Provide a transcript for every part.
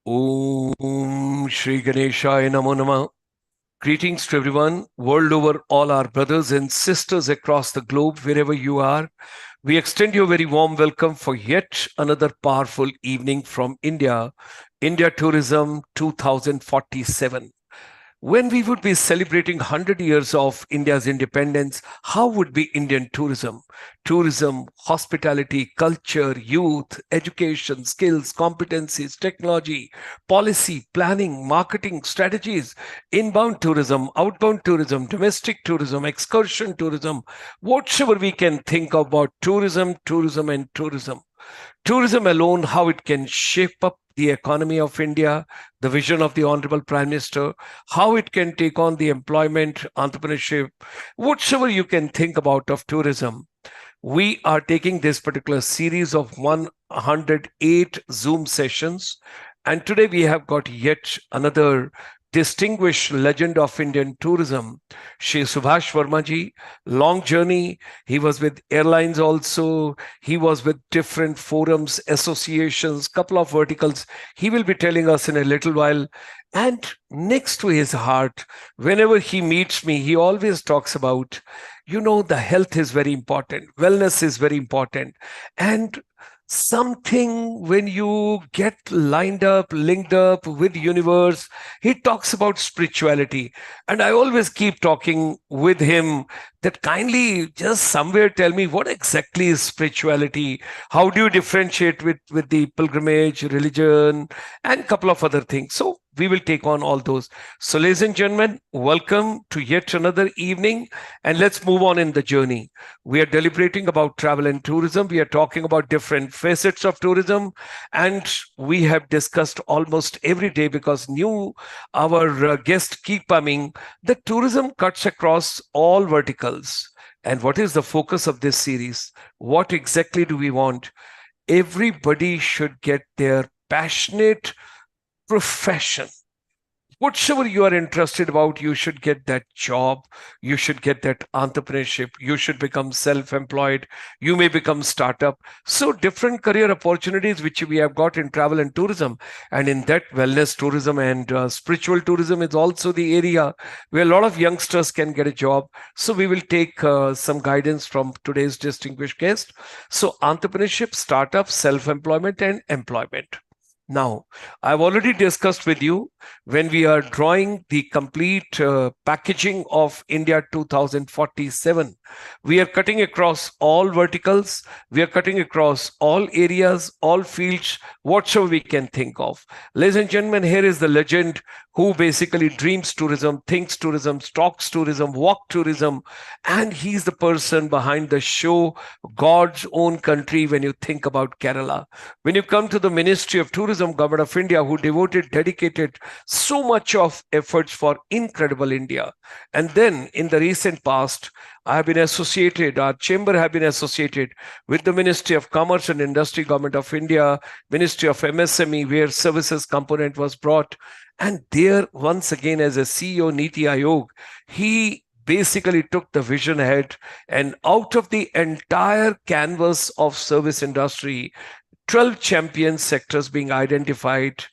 Om Shri Ganeshaya Namo Namah. Greetings to everyone, world over, all our brothers and sisters across the globe, wherever you are. We extend you a very warm welcome for yet another powerful evening from India, India Tourism 2047. When we would be celebrating 100 years of India's independence, how would be Indian tourism? Tourism, hospitality, culture, youth, education, skills, competencies, technology, policy, planning, marketing, strategies, inbound tourism, outbound tourism, domestic tourism, excursion tourism, whatever we can think about tourism, tourism, and tourism. Tourism alone, how it can shape up the economy of India, the vision of the Honorable Prime Minister, how it can take on the employment, entrepreneurship, whatever you can think about of tourism. We are taking this particular series of 108 Zoom sessions. And today we have got yet another distinguished legend of Indian tourism, Sh.Shubhash Verma ji. Long journey. He was with airlines also. He was with different forums, associations, couple of verticals. He will be telling us in a little while. And next to his heart, whenever he meets me, he always talks about, the health is very important, wellness is very important. And something when you get lined up, linked up with universe, he talks about spirituality. And I always keep talking with him that kindly just somewhere tell me what exactly is spirituality, how do you differentiate with the pilgrimage, religion, and a couple of other things. So we will take on all those. So ladies and gentlemen, welcome to yet another evening, and let's move on in the journey. We are deliberating about travel and tourism. We are talking about different facets of tourism, and we have discussed almost every day because our guests keep coming. The tourism cuts across all verticals. And what is the focus of this series? What exactly do we want? Everybody should get their passionate profession. Whatever you are interested about, you should get that job, you should get that entrepreneurship, you should become self-employed, you may become startup. So different career opportunities which we have got in travel and tourism, and in that wellness tourism and spiritual tourism is also the area where a lot of youngsters can get a job. So we will take some guidance from today's distinguished guest. So entrepreneurship, startup, self-employment, and employment. Now, I've already discussed with you when we are drawing the complete packaging of India 2047. We are cutting across all verticals, we are cutting across all areas, all fields, whatsoever we can think of. Ladies and gentlemen, here is the legend who basically dreams tourism, thinks tourism, talks tourism, walk tourism, and he's the person behind the show, God's own country when you think about Kerala. When you come to the Ministry of Tourism, Government of India, who dedicated so much of efforts for incredible India. And then in the recent past, I have been associated, our chamber have been associated with the Ministry of Commerce and Industry, Government of India, Ministry of MSME, where services component was brought. And there, once again, as a CEO, Niti Aayog, he basically took the vision ahead, and out of the entire canvas of service industry, 12 champion sectors being identified,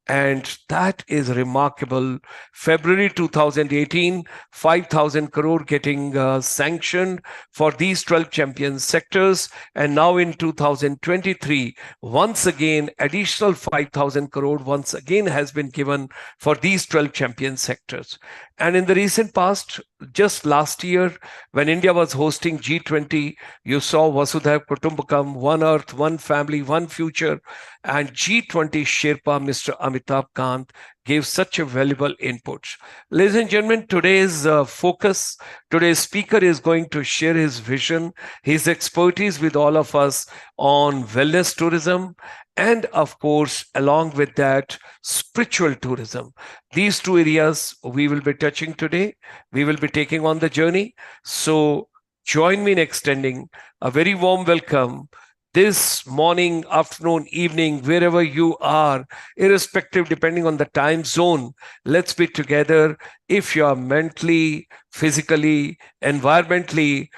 and that is remarkable. February 2018, 5,000 crore getting sanctioned for these 12 champion sectors. And now in 2023, once again, additional 5,000 crore once again has been given for these 12 champion sectors. And in the recent past, just last year, when India was hosting G20, you saw Vasudhaiv Kutumbakam, one earth, one family, one future. And G20 Sherpa, Mr. Amitabh Kant, gave such a valuable input. Ladies and gentlemen, today's focus, today's speaker is going to share his vision, his expertise with all of us on wellness tourism, and of course, along with that, spiritual tourism. These two areas we will be touching today. We will be taking on the journey. So join me in extending a very warm welcome this morning, afternoon, evening, wherever you are, irrespective, depending on the time zone. Let's be together. If you are mentally, physically, environmentally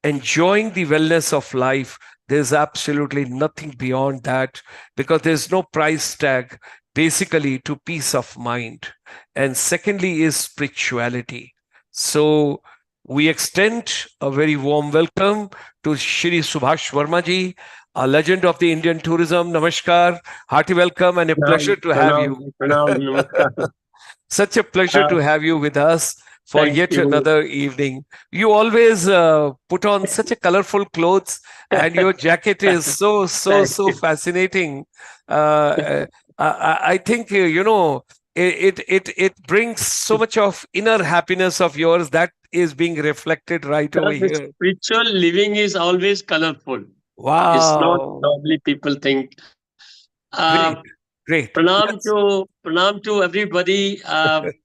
enjoying the wellness of life, there's absolutely nothing beyond that, because there's no price tag. basically to peace of mind. And secondly is spirituality. So we extend a very warm welcome to Sh.Shubhash Verma ji, a legend of the Indian tourism. Namaskar, hearty welcome, and a pleasure to have Pranam, you. pranam, namaskar. Such a pleasure Uh, to have you with us for Thank yet you. another evening. You always put on such a colorful clothes, and your jacket is Thank so you. fascinating. I think it brings so much of inner happiness of yours that is being reflected right over The here. spiritual living is always colorful. It's not Wow, normally people think. Uh, great, great. Let's. Pranam to everybody.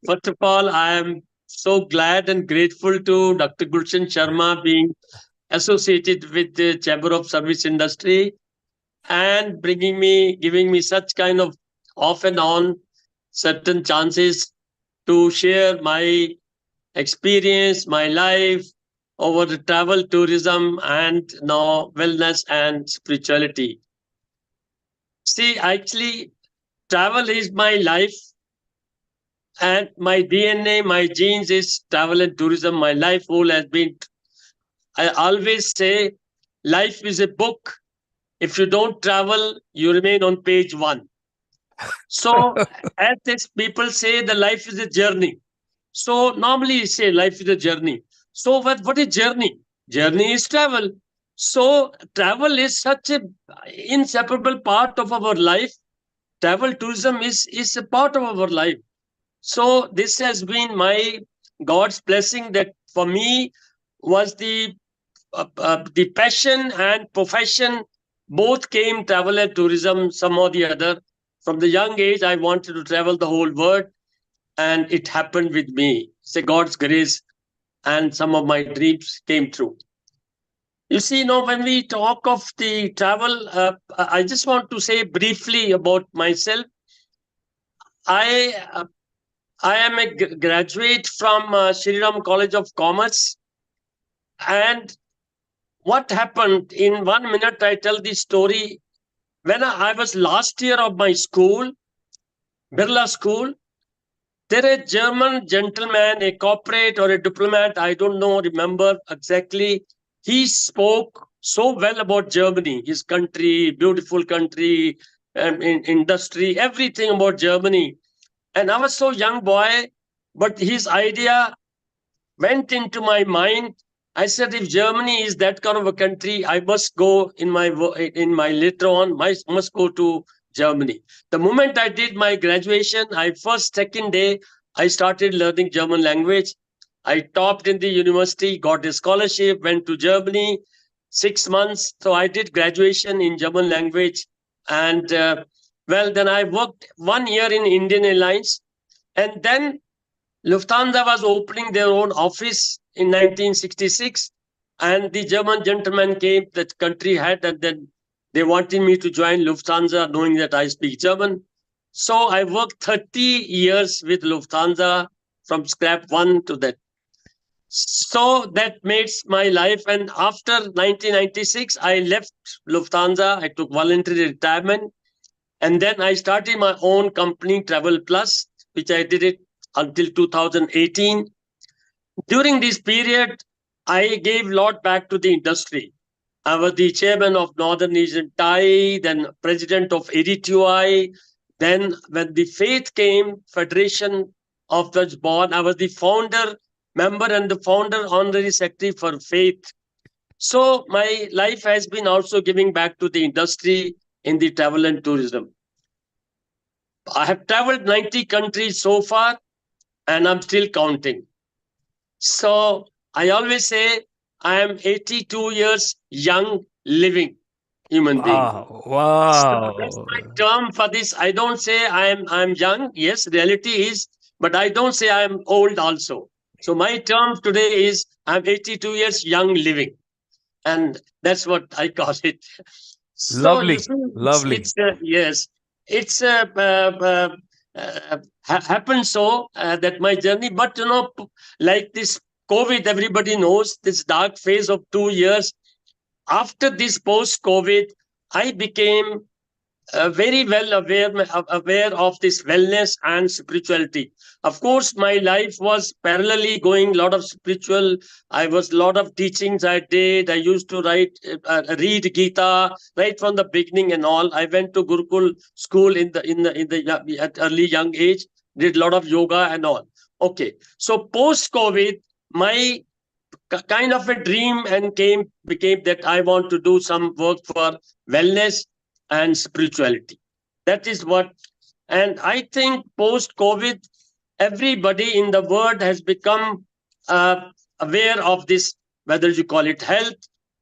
First of all, I am so glad and grateful to Dr. Gulshan Sharma being associated with the Chamber of Service Industry and giving me such kind of off and on certain chances to share my experience, my life over the travel, tourism, and now wellness and spirituality. See, actually, travel is my life, and my DNA, my genes is travel and tourism. My life goal has been, I always say, life is a book. If you don't travel, you remain on page one. So, as this people say, the life is a journey. So, normally you say life is a journey. So, what is journey? Journey is travel. So, travel is such a inseparable part of our life. Travel tourism is a part of our life. So, this has been my God's blessing that for me was the passion and profession both came travel and tourism some or the other. From the young age, I wanted to travel the whole world, and it happened with me. It's a God's grace, and some of my dreams came true. You see, when we talk of the travel, I just want to say briefly about myself. I I am a graduate from Sri Ram College of Commerce, and what happened in 1 minute, I tell the story. When I was last year of my school, Birla School, there a German gentleman, a corporate or a diplomat, I don't know, remember exactly. He spoke so well about Germany, his country, beautiful country, in industry, everything about Germany. And I was so young boy, but his idea went into my mind. I said, if Germany is that kind of a country, I must go in my later on. I must go to Germany. The moment I did my graduation, I first second day I started learning German language. I topped in the university, got a scholarship, went to Germany 6 months. So I did graduation in German language, and then I worked 1 year in Indian Airlines, and then Lufthansa was opening their own office in 1966, and the German gentleman came that country had, and then they wanted me to join Lufthansa, knowing that I speak German. So I worked 30 years with Lufthansa from scrap one to that. So that makes my life. And after 1996, I left Lufthansa. I took voluntary retirement, and then I started my own company, Travel Plus, which I did it until 2018. During this period, I gave a lot back to the industry. I was the chairman of Northern Asian Thai, then president of ADTI. Then, when the faith came, Federation of the Born, I was the founder, member, and the founder honorary secretary for faith. So, my life has been also giving back to the industry in the travel and tourism. I have traveled 90 countries so far, and I'm still counting. So I always say I am 82 years young living human being. Wow, So that's my wow. term for this. I don't say I'm young. Yes, reality is, but I don't say I'm old also. So my term today is I'm 82 years young living, and that's what I call it. So you Lovely, see, lovely. yes, it's happened so that my journey. But like this COVID, everybody knows this dark phase of 2 years. After this post-COVID, I became very well aware of this wellness and spirituality. Of course, my life was parallelly going. A lot of spiritual. I was a lot of teachings I did. I used to read Gita right from the beginning and all. I went to Gurukul school at early young age. Did a lot of yoga and all. Okay, so post COVID, my kind of a dream and came became that I want to do some work for wellness and spirituality. That is what, and I think post COVID, everybody in the world has become aware of this, whether you call it health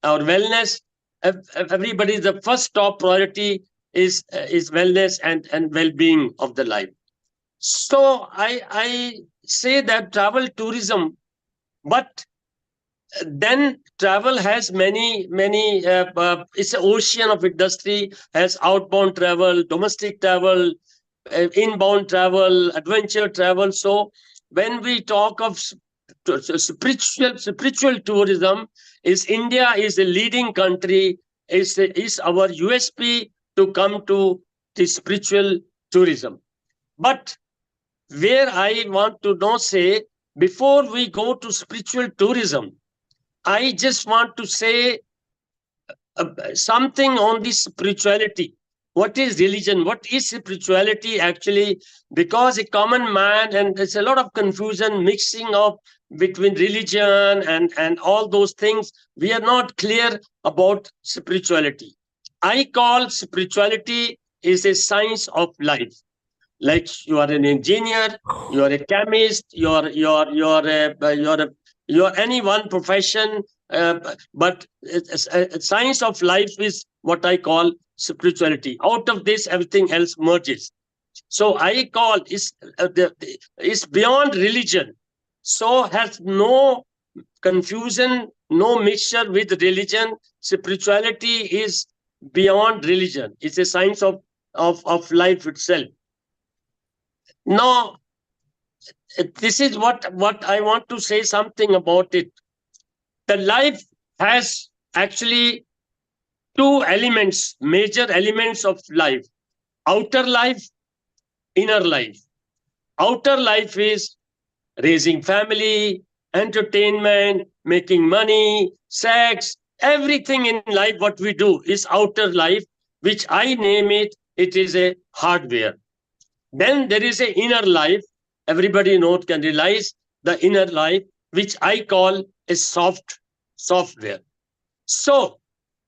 or wellness. Everybody's the first top priority is wellness and well-being of the life. So I say that travel tourism, but then travel has many it's an ocean of industry, has outbound travel, domestic travel, inbound travel, adventure travel. So when we talk of spiritual tourism, is India is a leading country, is our USP to come to the spiritual tourism. But where I want to know, say, before we go to spiritual tourism, I just want to say something on this spirituality. What is religion? What is spirituality actually? Because a common man, and there's a lot of confusion mixing up between religion and all those things. We are not clear about spirituality. I call spirituality is a science of life. Like you are an engineer, you are a chemist, you're any one profession, but science of life is what I call spirituality. Out of this, everything else merges. So I call is beyond religion. So has no confusion, no mixture with religion. Spirituality is beyond religion. It's a science of life itself. Now, this is what I want to say something about it. The life has actually two elements, major elements of life: outer life, inner life. Outer life is raising family, entertainment, making money, sex, everything in life. What we do is outer life, which I name it is a hardware. Then there is a inner life. Everybody knows, can realize the inner life, which I call a software. So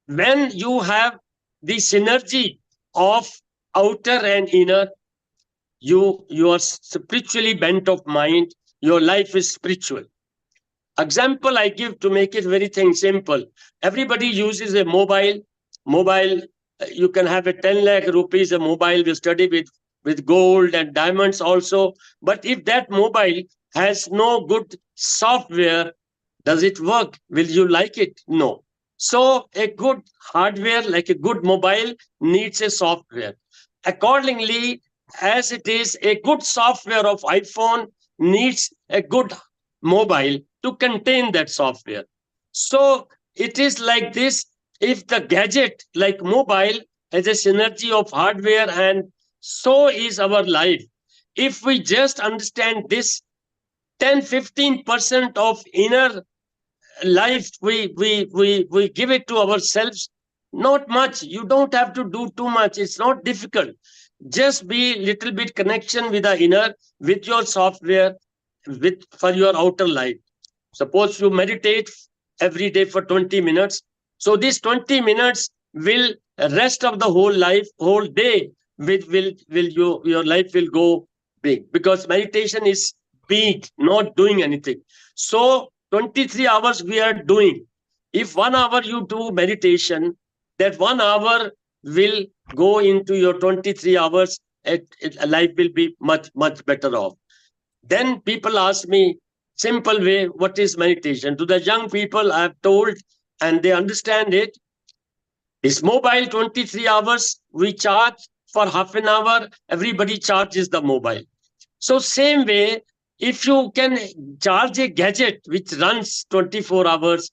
when you have the synergy of outer and inner, you are spiritually bent of mind. Your life is spiritual. Example I give to make it very thing simple. Everybody uses a mobile. You can have a 10 lakh rupees a mobile. We study with gold and diamonds also. But if that mobile has no good software, does it work? Will you like it? No. So a good hardware, like a good mobile, needs a software. Accordingly, as it is, a good software of iPhone needs a good mobile to contain that software. So it is like this. If the gadget, like mobile, has a synergy of hardware, and so is our life. If we just understand this, 10-15% of inner life we give it to ourselves. Not much. You don't have to do too much. It's not difficult. Just be little bit connection with the inner, with your software, with for your outer life. Suppose you meditate every day for 20 minutes. So these 20 minutes will rest of the whole life, whole day will your life will go big, because meditation is being, not doing anything. So 23 hours we are doing. If 1 hour you do meditation, that 1 hour will go into your 23 hours. Life will be much better off. Then people ask me, simple way, what is meditation? To the young people, I have told, and they understand it. This mobile 23 hours, we charge for half an hour. Everybody charges the mobile. So same way, if you can charge a gadget which runs 24 hours,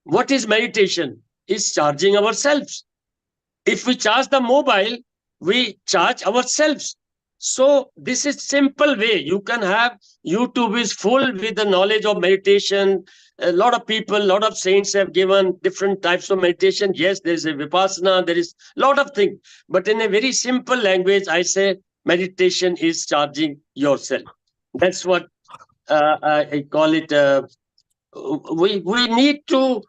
what is meditation? Is charging ourselves. If we charge the mobile, we charge ourselves. So this is simple way. You can have YouTube is full with the knowledge of meditation. A lot of people, a lot of saints have given different types of meditation. Yes, there is a vipassana, there is a lot of things. But in a very simple language, I say meditation is charging yourself. That's what I call it. We need to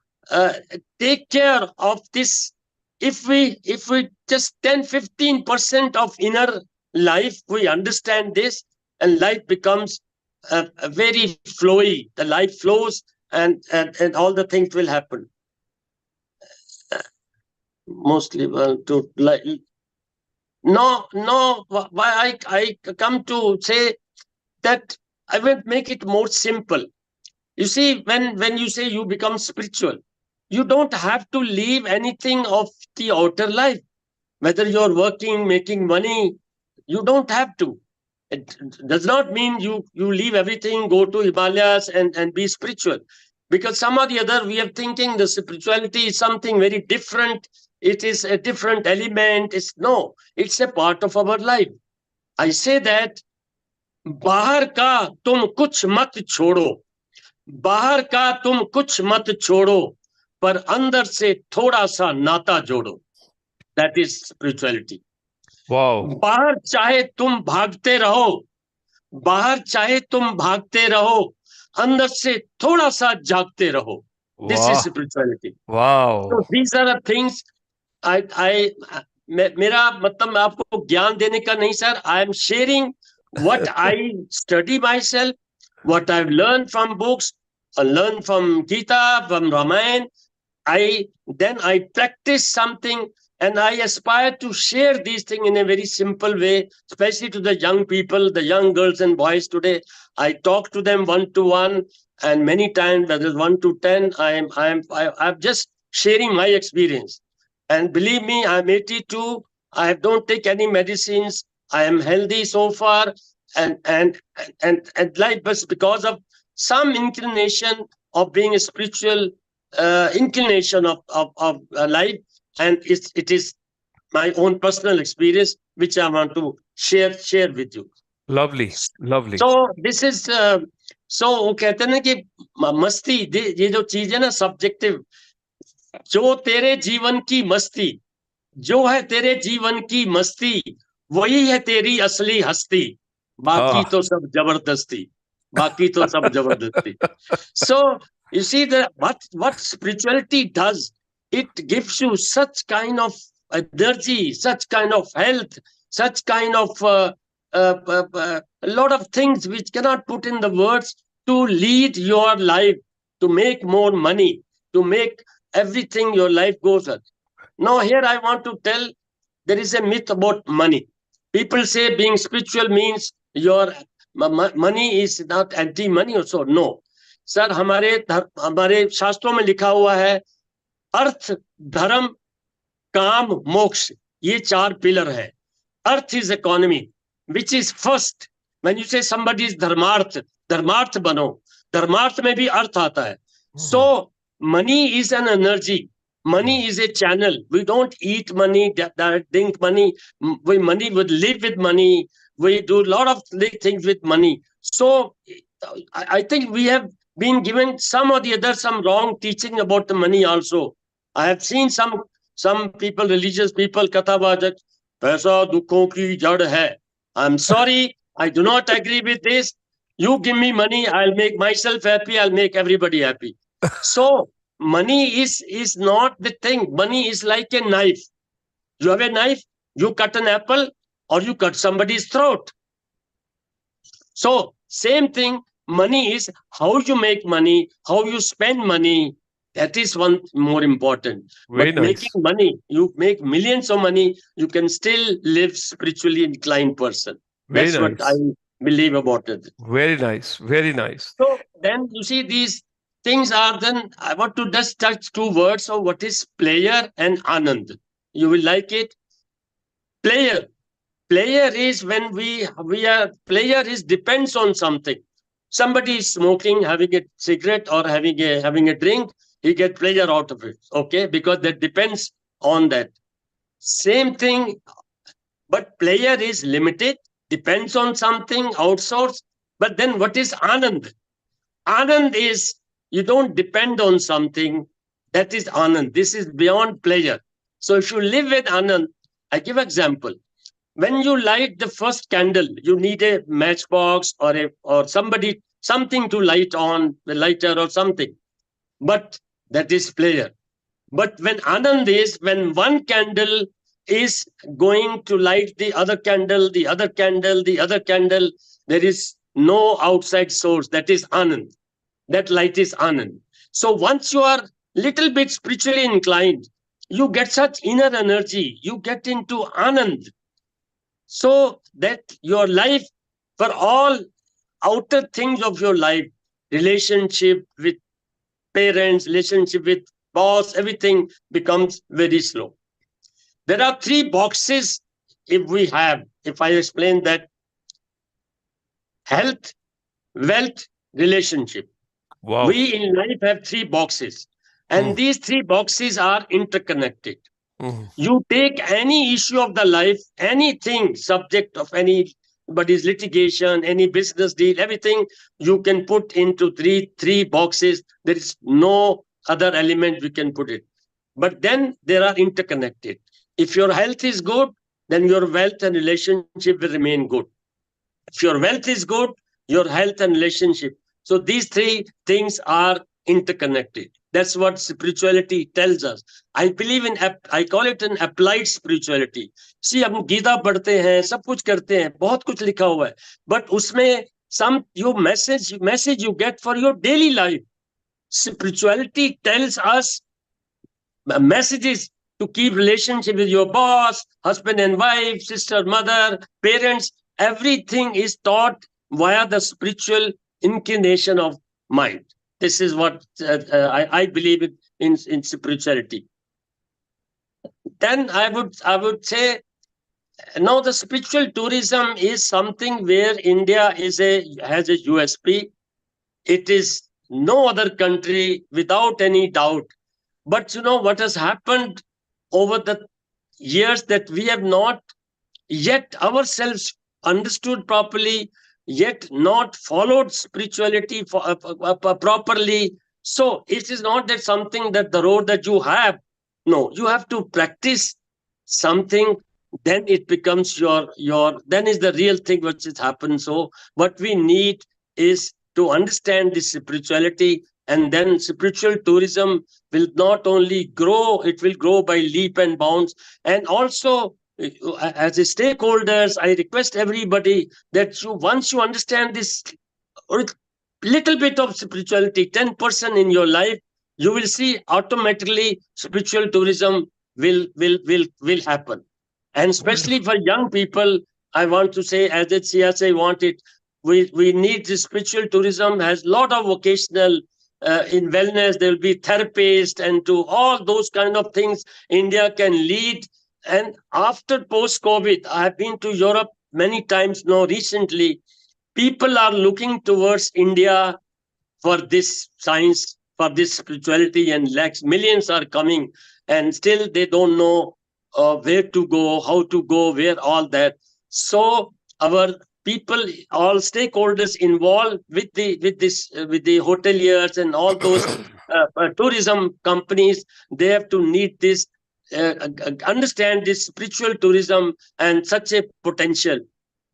take care of this. If we just 10-15% of inner life, we understand this, and life becomes very flowy. The life flows, and all the things will happen. Mostly to like no. Why I come to say that I will make it more simple. You see, when you say you become spiritual, you don't have to leave anything of the outer life. Whether you're working, making money, you don't have to. It does not mean you leave everything, go to Himalayas and be spiritual. Because some or the other, we are thinking the spirituality is something very different. It is a different element. It's a part of our life. I say that बाहर का तुम कुछ मत छोड़ो, बाहर का तुम कुछ मत छोड़ो, पर अंदर से थोड़ा सा नाता जोड़ो. That is spirituality. Wow. बाहर चाहे तुम भागते रहो, बाहर चाहे तुम भागते रहो, अंदर से थोड़ा सा जागते रहो. This is Wow. spirituality. Wow. So these are the things I मेरा मतलब मैं आपको ज्ञान देने का नहीं sir. I am sharing what I study myself, what I've learned from books, I learned from Gita, from Ramayana. I practice something, and I aspire to share these things in a very simple way, especially to the young people, the young girls and boys today. I talk to them one to one, and many times, whether it's 1 to 10, I'm just sharing my experience. And believe me, I'm 82. I don't take any medicines. I am healthy so far, and life, but because of some inclination of being a spiritual inclination of life, and it is my own personal experience which I want to share with you. Lovely. Lovely. So this is so वो कहते हैं ना कि मस्ती, ये जो चीज है ना सब्जेक्टिव. जो तेरे जीवन की मस्ती, जो है तेरे जीवन की मस्ती, वही है तेरी असली हस्ती. बाकी Ah. तो सब जबरदस्ती, बाकी तो सब जबरदस्ती. So you see that what spirituality does, it gives you such kind of energy, such kind of health, such kind of a lot of things which cannot put in the words, to lead your life, to make more money, to make everything your life goes on. Now here I want to tell, there is a myth about money. People say being spiritual means your money is not anti-money or so. No. Sir हमारे शास्त्रों में लिखा हुआ है, अर्थ, धर्म, काम, मोक्ष, ये 4 पिलर है. Earth is economy, which is first. When you say somebody is dharmarth, dharmarth bano. Dharmarth में भी अर्थ आता है. So money is an energy. Money is a channel. We don't eat money, drink money. Money would live with money. We do a lot of things with money. So I think we have been given some or the other some wrong teaching about the money also. I have seen some people, religious people, kathavajak, पैसा दुखों की जड़ है. I'm sorry, I do not agree with this. You give me money, I'll make myself happy, I'll make everybody happy. So money is not the thing. Money is like a knife. You have a knife, you cut an apple, or you cut somebody's throat. So same thing, money is how you make money, how you spend money. That is one more important. Very But nice. making money, you make millions of money, you can still live spiritually inclined person. Very That's what I nice. believe about it. Very nice. Very nice. So then you see these things are then, I want to just touch 2 words of what is player and anand. You will like it. Player. Player is when we are, player is depends on something. Somebody is smoking, having a cigarette or having a drink, he get pleasure out of it. Okay, because that depends on that. Same thing, But pleasure is limited, depends on something, outsourced. But then what is Anand? Anand is you don't depend on something. That is Anand. This is beyond pleasure. So if you live with Anand, I give example. When you light the first candle, you need a matchbox or something to light on, the lighter or something. But that is pleasure. But when Anand is, when one candle is going to light the other candle, the other candle, the other candle, there is no outside source. That is Anand. That light is Anand. So once you are little bit spiritually inclined, you get such inner energy. You get into Anand. So that your life, for all outer things of your life, relationship with parents, relationship with boss, everything becomes very slow. There are three boxes if I explain that: health, wealth, relationship. Wow. We in life have three boxes, and Mm, these three boxes are interconnected. mm. You take any issue of the life, anything, subject of anybody's litigation, any business deal, everything you can put into three boxes. There is no other element we can put it. But then they are interconnected. If your health is good, then your wealth and relationship will remain good. If your wealth is good, your health and relationship. So these three things are interconnected. That's what spirituality tells us. I believe in, I call it an applied spirituality. See, हम गीता पढ़ते हैं, सब कुछ करते हैं, बहुत कुछ लिखा हुआ है, but उसमें some your message you get for your daily life. Spirituality tells us messages to keep relationship with your boss, husband and wife, sister, mother, parents. Everything is taught via the spiritual inclination of mind. This is what I believe in spirituality. Then I would say now the spiritual tourism is something where India has a USP. It is no other country without any doubt. But you know what has happened over the years, that we have not yet ourselves understood properly, yet not followed spirituality properly. So it is not that something that the road that you have. No, you have to practice something. Then it becomes your. Then is the real thing which has happened. So what we need is to understand this spirituality, and then spiritual tourism will not only grow, it will grow by leap and bounds. And also, as a stakeholders, I request everybody that once you understand this or little bit of spirituality, 10% in your life, you will see automatically spiritual tourism will happen. And especially Wonderful. for young people, I want to say, as a CSA want it, we need this spiritual tourism. Has a lot of vocational in wellness. There will be therapists, and to all those kind of things India can lead. And after post COVID, I have been to Europe many times now recently. People are looking towards India for this science, for this spirituality, and lakhs, millions are coming, and still they don't know where to go, how to go, where all that. So our people, all stakeholders involved with the hoteliers and all those tourism companies, they have to need this, understand this spiritual tourism and such a potential.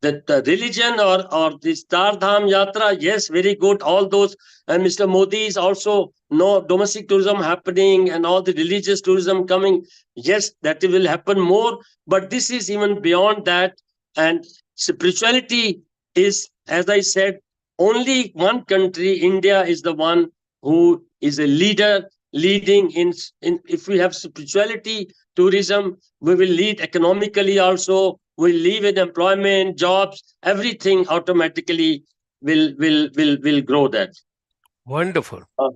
That religion or the Star Dham Yatra, yes, very good. All those, and Mr. Modi is also no domestic tourism happening and all the religious tourism coming. Yes, that will happen more, but this is even beyond that. And spirituality is, as I said, only one country. India is the one who is a leader, leading in. If we have spirituality tourism, we will lead economically also, will leave in employment, jobs, everything automatically will grow that. Wonderful. Uh,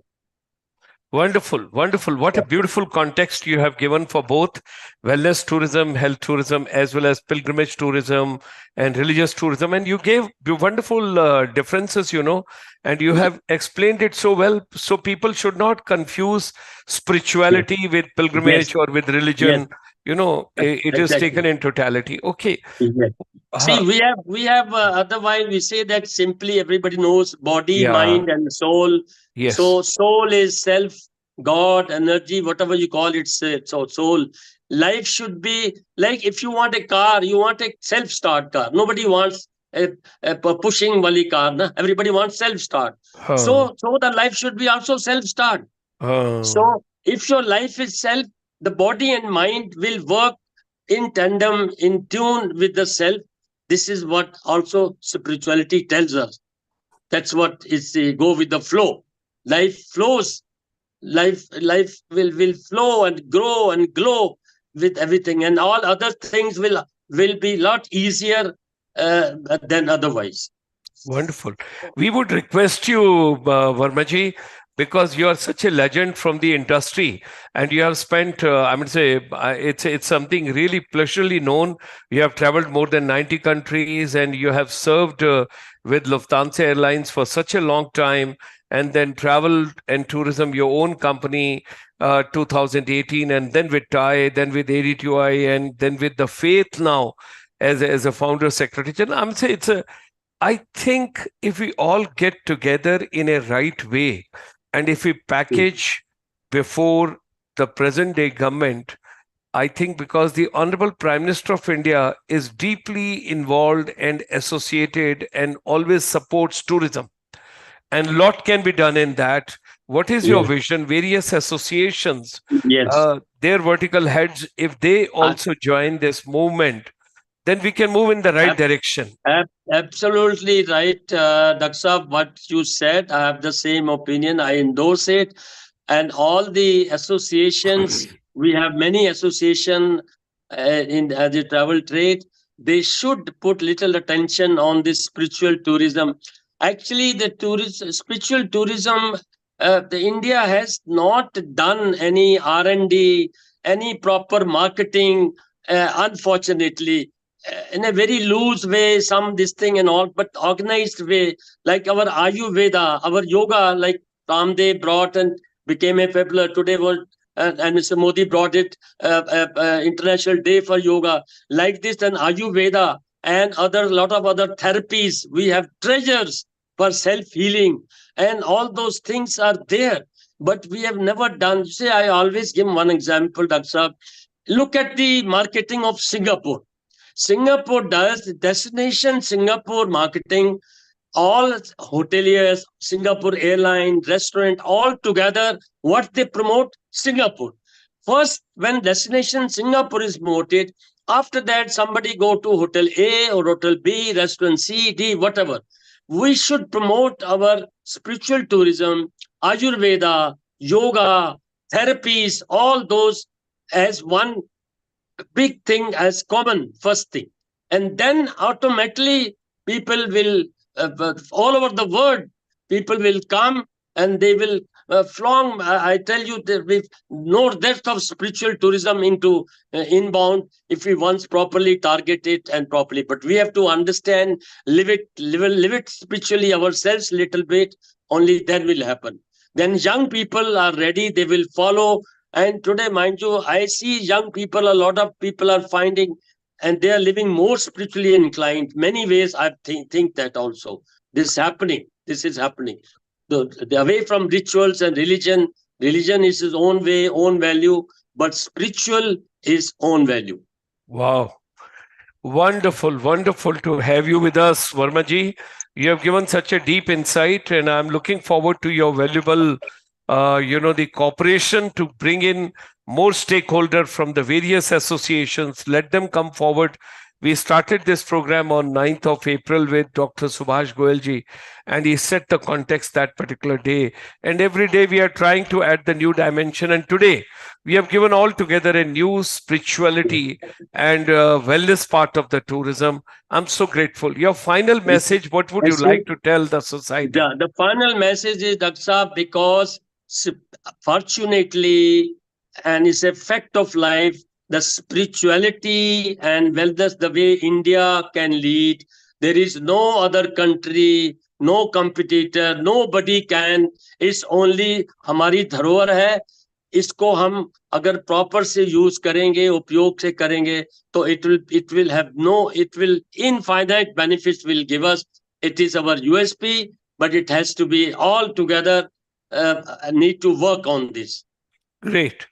Wonderful, wonderful. What a beautiful context you have given for both wellness tourism, health tourism, as well as pilgrimage tourism and religious tourism. And you gave wonderful differences, and you have explained it so well. So people should not confuse yes, spirituality with yes, pilgrimage or with yes, religion. it is taken Exactly. in totality. Okay. Yes. See, uh, we have otherwise we say that simply everybody knows body, yeah. mind, and soul. Yes. So soul is self, God, energy, whatever you call it. So soul. Life should be like if you want a car, you want a self-start car. Nobody wants a pushing wali car. Na? Everybody wants self-start. uh, So the life should be also self-start. uh, So if your life is self, the body and mind will work in tandem, in tune with the self. This is what also spirituality tells us. That's what is go with the flow. Life flows. Life will flow and grow and glow with everything, and all other things will be a lot easier than otherwise. Wonderful. We would request you, Vermaji, because you are such a legend from the industry, and you have spent, I would say, it's something really pleasurably known. You have traveled more than 90 countries, and you have served with Lufthansa Airlines for such a long time, and then traveled and tourism, your own company, 2018, and then with TAI, then with AD2I, and then with the Faith now as a founder secretary. And I'm saying I think if we all get together in a right way, and if we package before the present day government, I think because the Honorable Prime Minister of India is deeply involved and associated and always supports tourism, and a lot can be done in that. What is your Yes, vision? Various associations, yes. their vertical heads, if they I, also join this movement, then we can move in the right direction. Absolutely right, Daksa. What you said, I have the same opinion. I endorse it. And all the associations, we have many association in the travel trade. They should put little attention on this spiritual tourism. Actually, the spiritual tourism, the India has not done any R&D, any proper marketing. Unfortunately, in a very loose way, some this thing and all, but organized way, like our Ayurveda, our yoga, like Ramdev brought and became a popular today world. And Mr. Modi brought it International Day for Yoga, like this, and Ayurveda and other lot of other therapies. We have treasures for self healing, and all those things are there. But we have never done. You see, I always give one example, Dr. Look at the marketing of Singapore. Singapore does destination Singapore marketing. All hoteliers, Singapore airline, restaurant, all together, what they promote? Singapore. First, when destination Singapore is promoted, after that, somebody go to hotel A or hotel B, restaurant C, D, whatever. We should promote our spiritual tourism, Ayurveda, yoga, therapies, all those as one big thing as common first thing, and then automatically people will all over the world people will come and they will flong. I tell you, there with no depth of spiritual tourism into inbound if we once properly target it and properly, but we have to understand, live it spiritually ourselves little bit, only then will happen. Then young people are ready, they will follow. And today, mind you, I see young people, a lot of people are finding, and they are living more spiritually inclined. Many ways, I think that also. This is happening. This is happening. The away from rituals and religion is its own way, own value, but spiritual is own value. Wow. Wonderful, wonderful to have you with us, Vermaji. You have given such a deep insight, and I'm looking forward to your valuable, the cooperation to bring in more stakeholders from the various associations. Let them come forward. We started this program on 9th of April with Dr. Subhash Goelji, and he set the context that particular day. And every day we are trying to add the new dimension. And today we have given all together a new spirituality and wellness part of the tourism. I'm so grateful. Your final message, what would I you see. like to tell the society? The final message is, Daksa, because fortunately, and it's a fact of life, the spirituality and wellness, the way India can lead, there is no other country, no competitor, nobody can. It's only हमारी धरोहर है. इसको हम अगर proper से use करेंगे, उपयोग से करेंगे, तो it will have no, it will infinite benefits will give us. It is our USP, but it has to be all together, need to work on this. Great.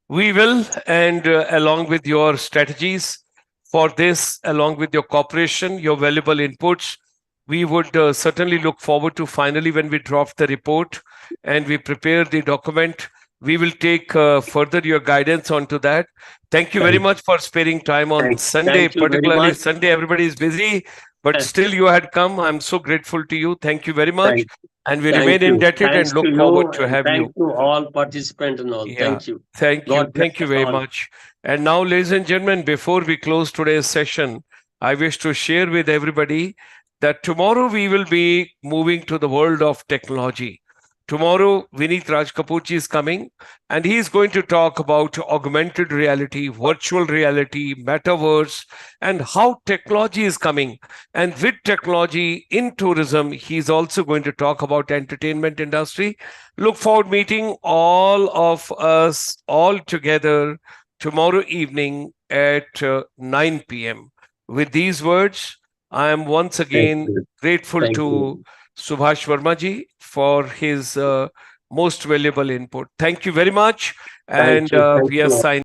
We will, and along with your strategies for this, along with your cooperation, your valuable inputs, we would certainly look forward to finally when we draft the report and we prepare the document. We will take further your guidance onto that. Thank you very Thank, much for sparing time on Sunday, thank you very particularly much. Sunday. Everybody is busy, but still you had come. I'm so grateful to you. Thank you very much. Thank, And we thank remain you. indebted and Thanks to look forward you, to and have thank you. to all participants and all. Yeah, Thank you. thank you. God bless Thank you us very all. much. And now, ladies and gentlemen, before we close today's session, I wish to share with everybody that tomorrow we will be moving to the world of technology. Tomorrow, Vineet Raj Kapoorji is coming and he is going to talk about augmented reality, virtual reality, metaverse, and how technology is coming. And with technology in tourism, he's also going to talk about entertainment industry. Look forward meeting all of us all together tomorrow evening at 9 p.m. With these words, I am once Thank again you. grateful Thank to you. Subhash Verma ji for his most valuable input. Thank you very much. Thank And you. Thanks we a are lot. signing.